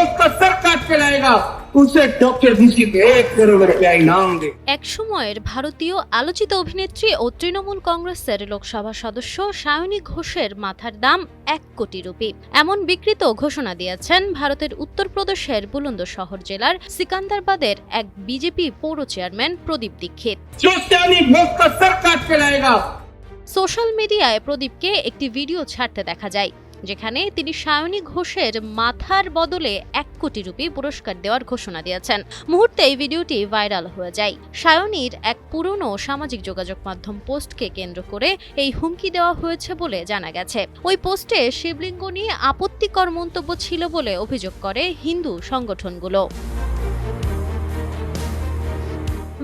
मुल्क का सर काट के लाएगा उसे डॉक्टर घुसी के 1 करोड़ रुपया इनाम दे। এক সময়ের ভারতীয় আলোচিত অভিনেত্রী ও তৃণমূল কংগ্রেসের লোকসভা সদস্য সায়নী ঘোষের মাথার দাম 1 কোটি রুপি এমন বিকৃত ঘোষণা দিয়েছেন ভারতের উত্তরপ্রদেশের বুলন্দশহর জেলার সিকান্দারবাদের এক বিজেপি পৌর চেয়ারম্যান প্রদীপ দীক্ষিত। जो सानी मुल्क का सर काट के लाएगा। সোশ্যাল মিডিয়ায় প্রদীপকে একটি ভিডিও ছাড়তে দেখা যায় যেখানে তিনি সায়নী ঘোষের মাথার বদলে 1 কোটি রুপি পুরস্কার দেওয়ার ঘোষণা দিয়েছেন। মুহূর্তে এই ভিডিওটি ভাইরাল হয়ে যায়। সায়নীর এক পুরনো সামাজিক যোগাযোগ মাধ্যম পোস্টকে কেন্দ্র করে এই হুমকি দেওয়া হয়েছে বলে জানা গেছে। ওই পোস্টে শিবলিঙ্গ নিয়ে আপত্তিকর মন্তব্য ছিল বলে অভিযোগ করে হিন্দু সংগঠনগুলো।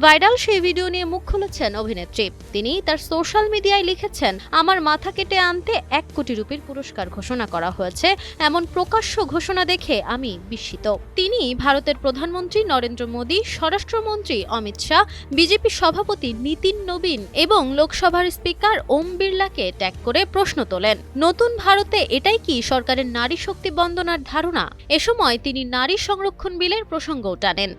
ভাইরাল সেই ভিডিও নিয়ে মুখ খুলেছেন অভিনেত্রী। তিনি তার সোশ্যাল মিডিয়ায় লিখেছেন, আমার মাথা কেটে আনতে 1 কোটি রুপির পুরস্কার ঘোষণা করা হয়েছে, এমন প্রকাশ্য ঘোষণা দেখে আমি বিস্মিত। তিনি ভারতের প্রধানমন্ত্রী নরেন্দ্র মোদী, স্বরাষ্ট্রমন্ত্রী অমিত শাহ, বিজেপি সভাপতি নীতিন নবীন এবং লোকসভার স্পিকার ওম বিড়লাকে ট্যাগ করে প্রশ্ন তোলেন, নতুন ভারতে এটাই কি সরকারের নারী শক্তি বন্দনার ধারণা? এ সময় তিনি নারী সংরক্ষণ বিলের প্রসঙ্গও টানেন।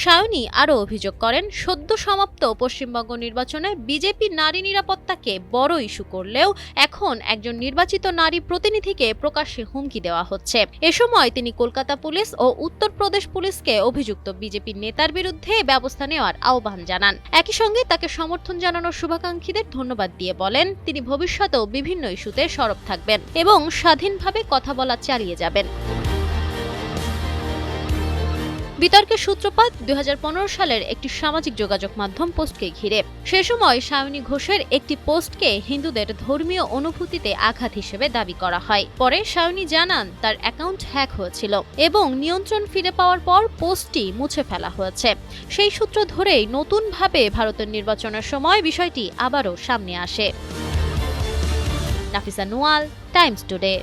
সায়নী আরও অভিযোগ করেন, সদ্য সমাপ্ত পশ্চিমবঙ্গ নির্বাচনে বিজেপি নারী নিরাপত্তাকে বড় ইস্যু করলেও এখন একজন নির্বাচিত নারী প্রতিনিধিকে প্রকাশ্যে হুমকি দেওয়া হচ্ছে। এ সময় তিনি কলকাতা পুলিশ ও উত্তরপ্রদেশ পুলিশকে অভিযুক্ত বিজেপি নেতার বিরুদ্ধে ব্যবস্থা নেওয়ার আহ্বান জানান। একই সঙ্গে তাকে সমর্থন জানানোর শুভাকাঙ্ক্ষীদের ধন্যবাদ দিয়ে বলেন, তিনি ভবিষ্যতেও বিভিন্ন ইস্যুতে সরব থাকবেন এবং স্বাধীনভাবে কথা বলা চালিয়ে যাবেন। বিতর্কের সূত্রপাত 2015 সালের একটি সামাজিক যোগাযোগ মাধ্যম পোস্টকে ঘিরে। সে সময় সায়নী ঘোষের একটি পোস্টকে হিন্দুদের ধর্মীয় অনুভূতিতে আঘাত হিসেবে দাবি করা হয়। পরে সায়নী জানান তার অ্যাকাউন্ট হ্যাক হয়েছিল এবং নিয়ন্ত্রণ ফিরে পাওয়ার পর পোস্টটি মুছে ফেলা হয়েছে। সেই সূত্র ধরেই নতুনভাবে ভারতের নির্বাচনের সময় বিষয়টি আবারও সামনে আসে। Nafisa Noyal, Times today.